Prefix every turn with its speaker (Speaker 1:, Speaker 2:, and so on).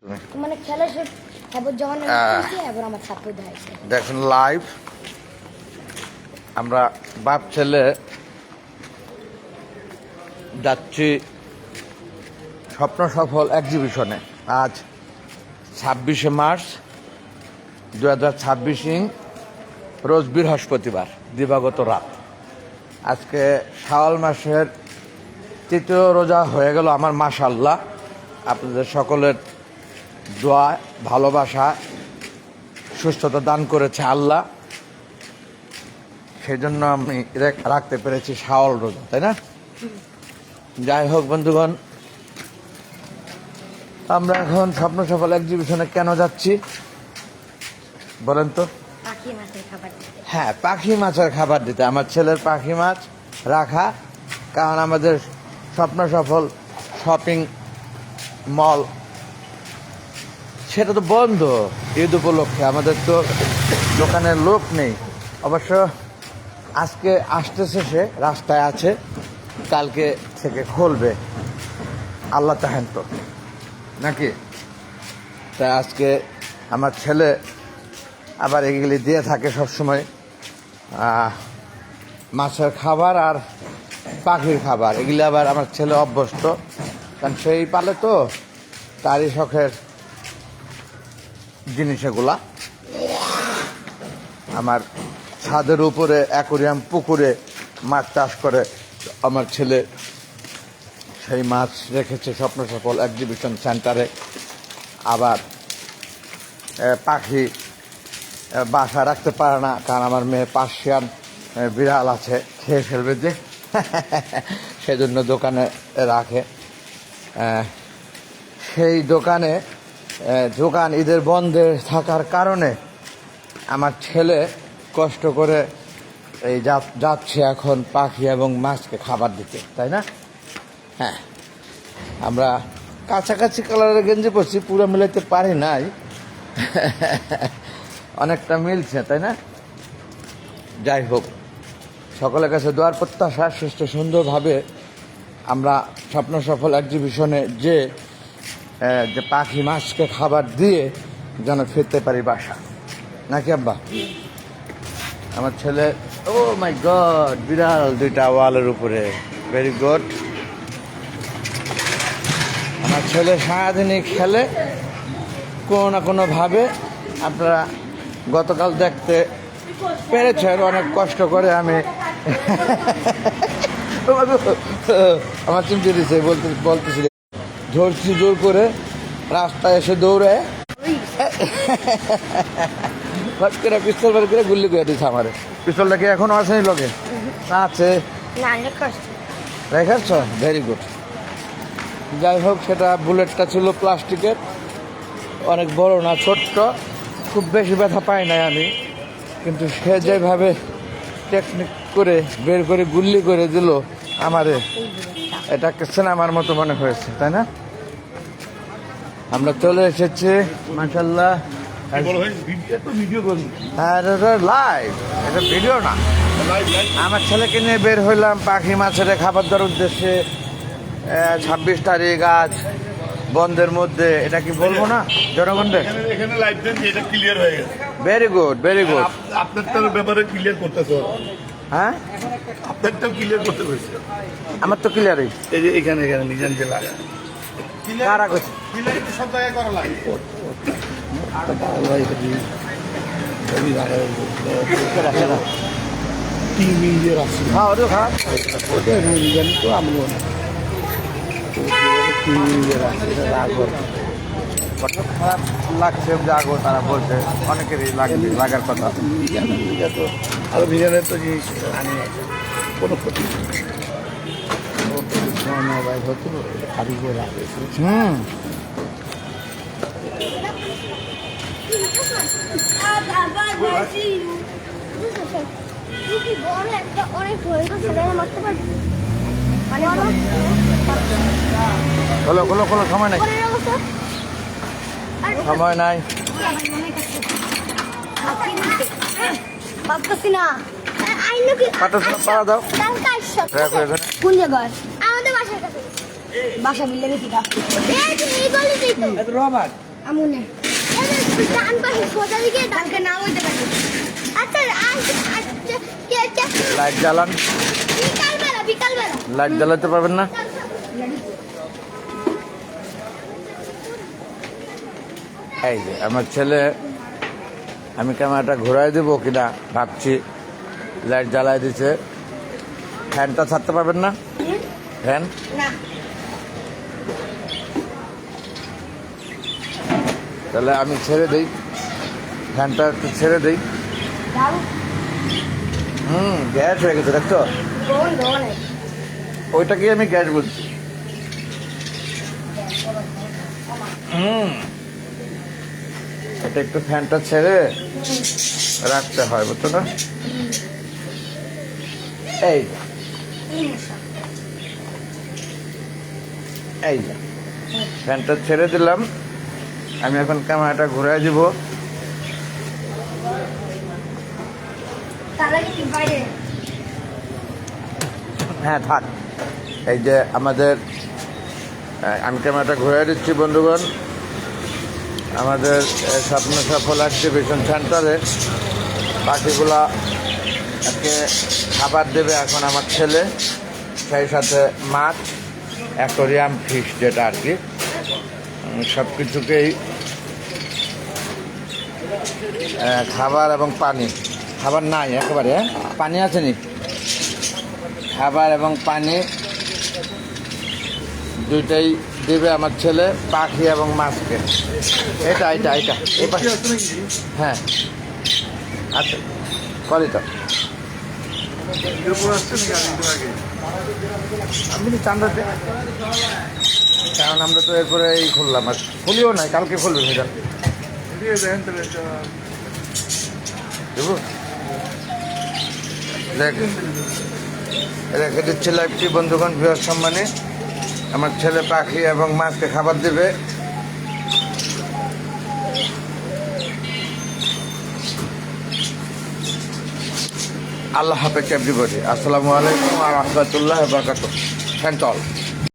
Speaker 1: মানে খেলা শেষ খবর যখন এবার আমার ছাত্র দেখাইছে
Speaker 2: দেখুন লাইভ আমরা বাপ ছেলে যাচ্ছি স্বপ্ন সফল এক্সিবিশনে। আজ 26শে মার্চ 2026 রোজ বৃহস্পতিবার দিবাগত রাত। আজকে শাওয়াল মাসের তৃতীয় রোজা হয়ে গেল আমার। মাশাআল্লাহ, আপনাদের সকলের দোয়া ভালোবাসা সুস্থতা দান করেছে আল্লাহ, সেই জন্য আমি রাখতে পেরেছি শাওয়াল রোজা, তাই না? যাই হোক বন্ধুগণ, আমরা এখন স্বপ্ন সফল এক্সিবিশনে কেন যাচ্ছি বলেন তো? হ্যাঁ, পাখি মাছের খাবার দিতে। আমার ছেলের পাখি মাছ রাখা, কারণ আমাদের স্বপ্ন সফল শপিং মল সেটা তো বন্ধ ঈদ উপলক্ষে, আমাদের তো দোকানের লোক নেই। অবশ্য আজকে আসতেছে, সে রাস্তায় আছে, কালকে থেকে খুলবে আল্লাহ চাহেন তো, নাকি? তাই আজকে আমার ছেলে আবার এগুলি দিয়ে থাকে সবসময়, মাছের খাবার আর পাখির খাবার। এগুলি আবার আমার ছেলে অভ্যস্ত, কারণ সেই পালে তো, তারই শখের জিনিস এগুলা। আমার ছাদের উপরে অ্যাকোরিয়াম পুকুরে মাছ চাষ করে আমার ছেলে, সেই মাছ রেখেছে স্বপ্ন সফল এক্সিবিশন সেন্টারে। আবার পাখি বাসা রাখতে পারে না, কারণ আমার মেয়ে পার্সিয়ান বিড়াল আছে, খেয়ে ফেলবে যে, সেজন্য দোকানে রাখে। সেই দোকান ঈদের বন্ধে থাকার কারণে আমার ছেলে কষ্ট করে এই যাচ্ছে এখন পাখি এবং মাছকে খাবার দিতে, তাই না? হ্যাঁ, আমরা কাছাকাছি কালারের গেঞ্জি পরছি, পুরো মিলাইতে পারি নাই, অনেকটা মিলছে, তাই না? যাই হোক, সকলের কাছে দোয়ার প্রত্যাশা সুস্থ সুন্দরভাবে আমরা স্বপ্ন সফল এক্সিবিশনে যে পাখি মাছকে খাবার দিয়ে যেন ফিরতে পারি বাসা, নাকি আব্বা? আমার ছেলে, ও মাই গড, বিড়াল দুইটা ওয়ালের উপরে, ভেরি গুড। আমার ছেলে সারাদিনই খেলে কোনো না কোনোভাবে। আপনারা গতকাল দেখতে পেরেছেন, অনেক কষ্ট করে আমি আমার চিমটি দিচ্ছে, বলতেছি ধরছি জোর করে, রাস্তায় এসে দৌড়ে পিস্তল বের করে গুল্লি করে দিচ্ছে আমার। পিস্তলটা কি এখনো আসেনি লোকে? আছে, রেখেছ? Very good. যাই হোক, সেটা বুলেটটা ছিল প্লাস্টিকের, অনেক বড় না, ছোট্ট, খুব বেশি ব্যথা পাই নাই আমি, কিন্তু সে যেভাবে টেকনিক করে বের করে গুল্লি করে দিল আমারে, এটাকে সিনেমার মতো মনে হয়েছে, তাই না? আমরা চলে এসেছি মাশাআল্লাহ। হ্যাঁ, লাইভ, এটা ভিডিও না। আমার ছেলেকে নিয়ে বের হইলাম পাখি মাছের খাবার দেওয়ার উদ্দেশ্যে। 26 তারিখ আজ বন্ধের মধ্যে, এটা কি বলবো না জনগণদের?
Speaker 3: এখানে লাইভ দেন যে এটা ক্লিয়ার হয়ে গেছে।
Speaker 2: Very good, very good.
Speaker 3: আপনারটার ব্যাপারে ক্লিয়ার করতেছে।
Speaker 2: হ্যাঁ,
Speaker 3: আপনারটাও ক্লিয়ার করতে হয়েছে।
Speaker 2: আমার তো ক্লিয়ারই।
Speaker 3: এই যে এখানে নিজে নিজে লাগা
Speaker 2: কারা করছে?
Speaker 3: সব জায়গায় করা লাগে।
Speaker 2: হ্যাঁ, ওটা খারাপ।
Speaker 3: তো আমলো না
Speaker 2: খারাপ লাগছে, জাগো তারা বলছে, অনেকেরই লাগার কথা।
Speaker 3: তো আরো বিরিয়ানের তো জিনিস আনি কোনো ক্ষতি হতো খাবি করে রাখে।
Speaker 2: খোলো খোলো খোলো, সময় নাই, সময় নাই। পাড়া দাও,
Speaker 1: কোন জায়গায়? আমাদের বাসার কাছে। বাসা বিল্লে গেছি। আমুনে ডান পাশে সোজা দিকে ডানকে নাম হইতে পারে। আচ্ছা
Speaker 2: লাইট জ্বালান,
Speaker 1: বিকালবেলা
Speaker 2: লাইট জ্বালাতে পারবেন না? এই যে আমার ছেলে, আমি ক্যামেরাটা ঘোরাই দেবো কিনা ভাবছি। লাইট জ্বালাই দিছে। ফ্যানটা ছাড়তে পারবেন না? ফ্যান
Speaker 1: না
Speaker 2: তাহলে আমি ছেড়ে দিই, ফ্যানটা একটু ছেড়ে দিই।
Speaker 1: দাও
Speaker 2: গ্যাস হয়ে গেছে দেখছো?
Speaker 1: দোন
Speaker 2: ওইটাকেই আমি গ্যাস বলছি। এটা একটু ফ্যানটা ছেড়ে রাখতে হয়, বুঝছো না? এই এই যে ফ্যানটা ছেড়ে দিলাম। আমি এখন ক্যামেরাটা ঘুরাই দিব।
Speaker 1: তাহলে কি বাইরে
Speaker 2: হ্যাঁ থাক। এই যে আমাদের, আমি ক্যামেরাটা ঘুরাই দিচ্ছি বন্ধুগণ। আমাদের স্বপ্ন সফল এক্সিবিশন সেন্টারে পাখিগুলা আজকে খাবার দেবে এখন আমার ছেলে, সেই সাথে মাছ, অ্যাকোরিয়াম ফিশ যেটা আর কি, সব কিছুকেই খাবার এবং পানি। খাবার নাই একেবারে, পানি আছে নি? খাবার এবং পানি দুইটাই দেবে আমার ছেলে, পাখি এবং মাছকে। এটা এটা এটা এই পাখি, হ্যাঁ আচ্ছা করি তো। আমি চান্দাতে, কারণ আমরা তো এরপরে এই খুললাম, আর খুলিও নাই, কালকে খুলবে সেটা দেবো। রেখে দিচ্ছি লাইভটি বন্ধুগণ। বৃহৎ সম্মানে আমার ছেলে পাখি এবং মাছকে খাবার দেবে। আল্লাহ হাফেজ এভরিবডি। আসসালামু আলাইকুম ওয়া রাহমাতুল্লাহি ওয়া বারাকাতুহু। Thank all.